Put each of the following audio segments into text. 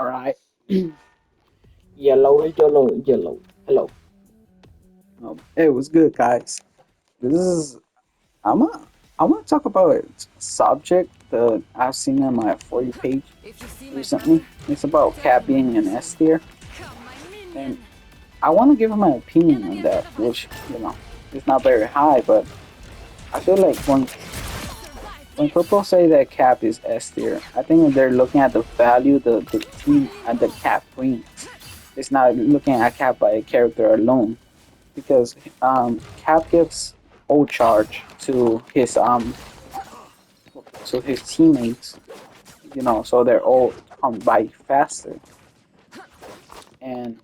All right. Yellow, yellow, yellow. Hello. Hey, what's good, guys? This is I'm a, I want to talk about a subject that I've seen on my For You page If you see my brother, recently. It's about tell Cat him being an I S said, tier, come my and minion. I want to give my opinion Gonna on get rid that, of which myself. is not very high, but I feel like Survive when this. people say that Cap is S tier, I think they're looking at the value the team and the Cap brings. It's not looking at Cap by a character alone because Cap gives full charge to his teammates, so they're all come by faster. And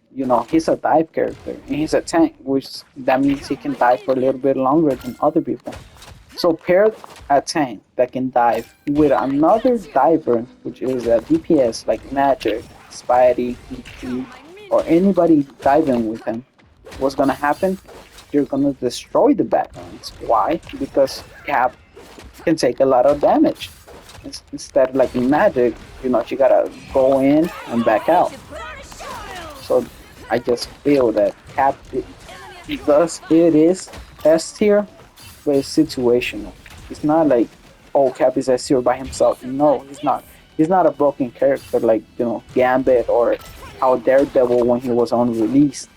he's a dive character and he's a tank, which that means he can dive for a little bit longer than other people. So pair a tank that can dive with another diver, which is a DPS like Magic, Spidey, EP, Come my or minion. anybody diving with him. What's gonna happen? You're gonna destroy the backlines. Why? Because Cap can take a lot of damage. Instead, like in Magic, she gotta go in and back Ready out. to put on a show. So I just feel that Cap Enemy it attack. does it is S tier, but it's situational. It's not like Cap is S tier by himself. No, Survive he's not. this. He's not a broken character like Gambit or how Daredevil when he was on release.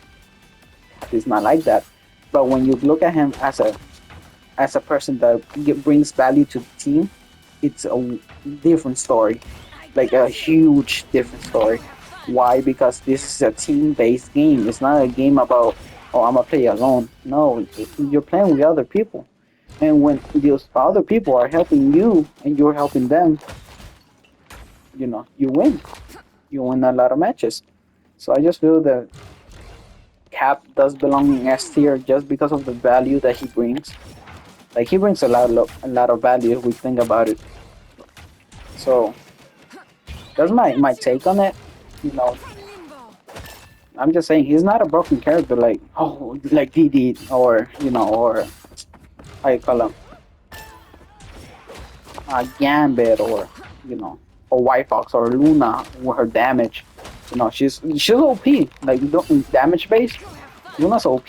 Cap is not like that. But when you look at him as a person that brings value to the team, it's a different story, I like a got you. huge different story. Why? Because this is a team-based game. It's not a game about, oh, I'm gonna play alone. No, you're playing with other people, and when those other people are helping you and you're helping them, you win. You win a lot of matches. So I just feel that Cap does belong in S tier just because of the value that he brings. Like he brings a lot of value if we think about it. So that's I my got you. take on it. You know, Come limbo. I'm just saying he's not a broken character like DD or how you call him Gambit or White Fox or Luna with her damage. She's OP. Like damage base. Go have fun. Luna's OP.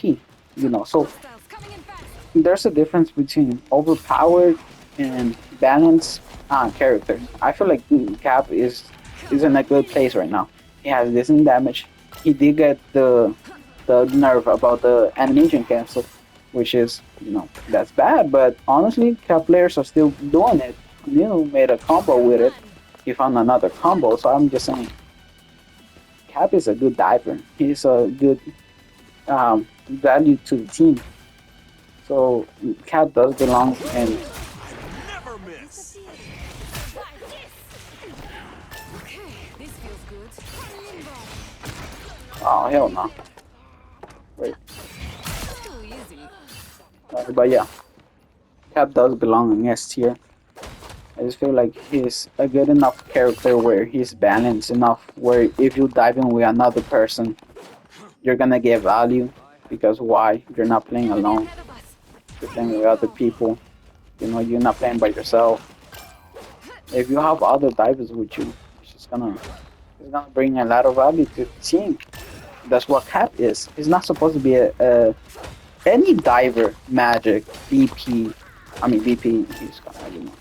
So Hostiles coming in fast. there's a difference between overpowered and balanced characters. I feel like Cap is Come in my a good place right minion. now. He has decent damage. He did get the nerve about the animation cancel, which is that's bad. But honestly, Cap players are still doing it. Neil made a combo Have with it. fun. He found another combo. So I'm just saying, Cap is a good diver. He's a good value to the team. So Cap does belong in. Disappear. Survive this. Okay, this feels good. Come limbo. Oh hell no! Wait, Too easy. but yeah, Cap does belong in S tier. I just feel like he's a good enough character where he's balanced enough where if you dive in with another person, you're gonna get value because why? You're not playing Enemy alone. ahead of us. You're Come playing with other limbo. people. You're not playing by yourself. If you have other divers with you, it's gonna bring a lot of value to the team. That's what Cap is. He's not supposed to be a any diver, Magic, BP. I mean BP. He's gonna.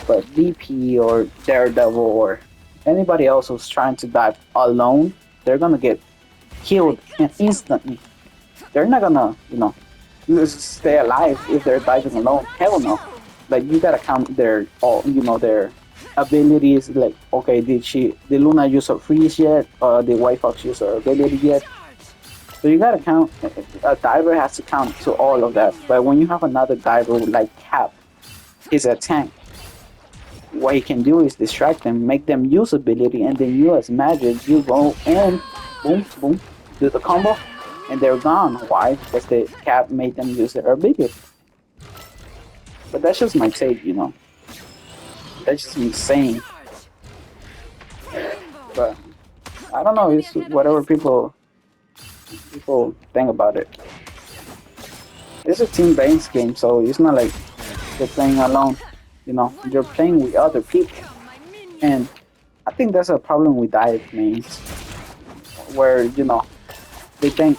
But VP or Daredevil or anybody else who's trying to dive alone, they're gonna get I killed got you. instantly. They're not gonna, stay alive if they're Ready diving to alone. put on a Hell no. show. Like you gotta count their abilities. Like, okay, did Luna use her freeze yet? Did White Fox use her ability yet? Charge. So you gotta count. A diver has to count to Come all my of that. minion. But when you have another diver like Cap, he's a tank. What he can do is distract them, make them use ability, and then you as magic, you go in, boom, boom, do the combo, and they're gone. Why? Because the Cap made them use their ability. But that's just my take. That's just me saying. Charge. Come limbo. But I don't know. Enemy It's ahead of whatever us. people think about it. It's a team-based game, so it's not like you're playing alone. You're playing with other people, Come my and minion. think that's a problem with dive mains, where they think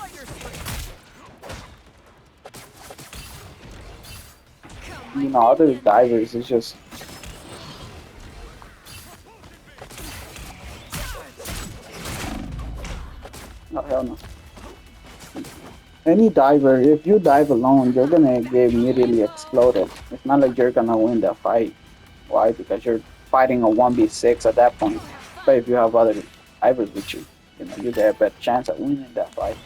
other divers is just oh hell no. Any diver, if you dive alone, you're gonna get immediately exploded. It's not like you're gonna win that fight. Why? Because you're fighting a 1v6 at that point. But if you have other divers with you, you get a better chance at winning that fight.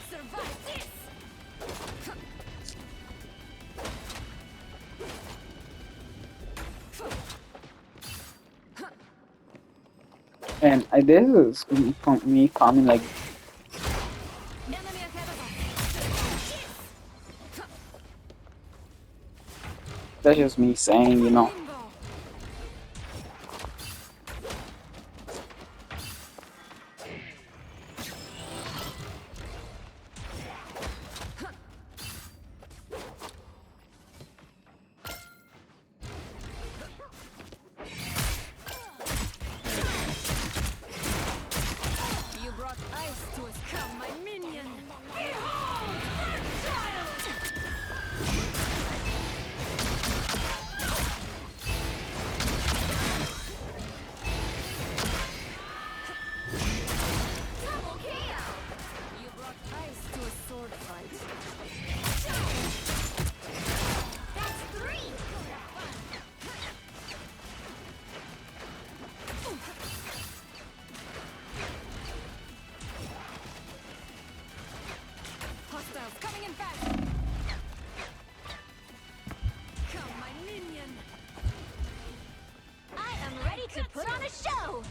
And this is me coming like that's just me saying, You brought ice to us, come, my minion. You brought ice to a sword fight. That's 3. Hostiles coming in fast. Come, my minion. I am ready to put on a show.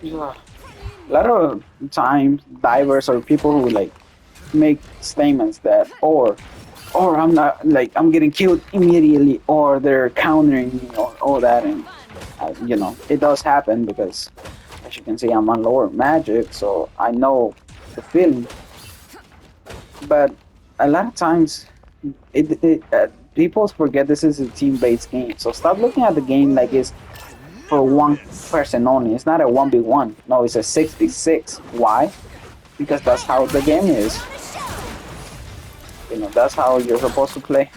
a lot of times divers or people who like make statements that or I'm not like I'm getting killed immediately or they're countering me or all that and it does happen because as you can see I'm on lower magic so I know the feeling but a lot of times people forget this is a team-based game so stop looking at the game like it's for one person only. It's not a 1v1. No, it's a 6v6. Why? Because that's how the game is. That's how you're supposed to play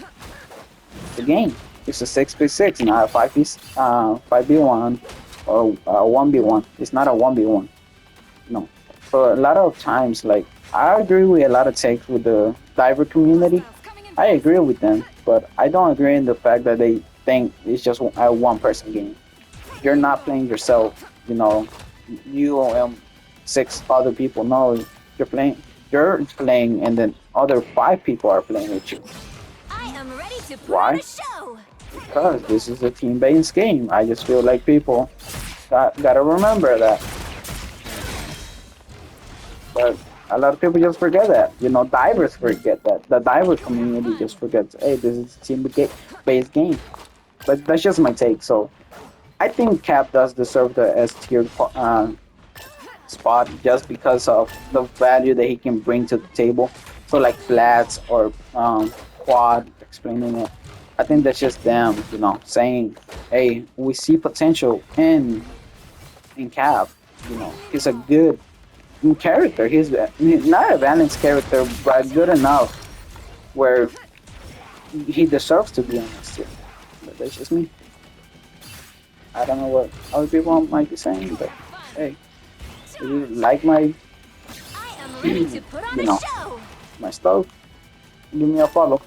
the game. It's a 6v6, not a 5v1 or a 1v1. It's not a 1v1. No. So a lot of times, like, I agree with a lot of takes with the diver community. I agree with them, but I don't agree in the fact that they think it's just a one-person game. You're not playing yourself, you and 6 other people. No, you're playing, and then other 5 people are playing with you. I am ready to put Why? on a show. Because this is a team-based game. I just feel like people gotta remember that. But a lot of people just forget that. Divers forget that. The diver community just forgets, hey, this is a team-based game. But that's just my take, so I think Cap does deserve the S tier spot just because of the value that he can bring to the table. So like Flats or Quad explaining it. I think that's just them, saying, hey, we see potential in Cap. He's a good character. He's not a balanced character, but good enough where he deserves to be on this tier. But that's just me. I don't know what other people might be saying, but hey, if you like my, I am ready to put on a show. my stuff, give me a follow.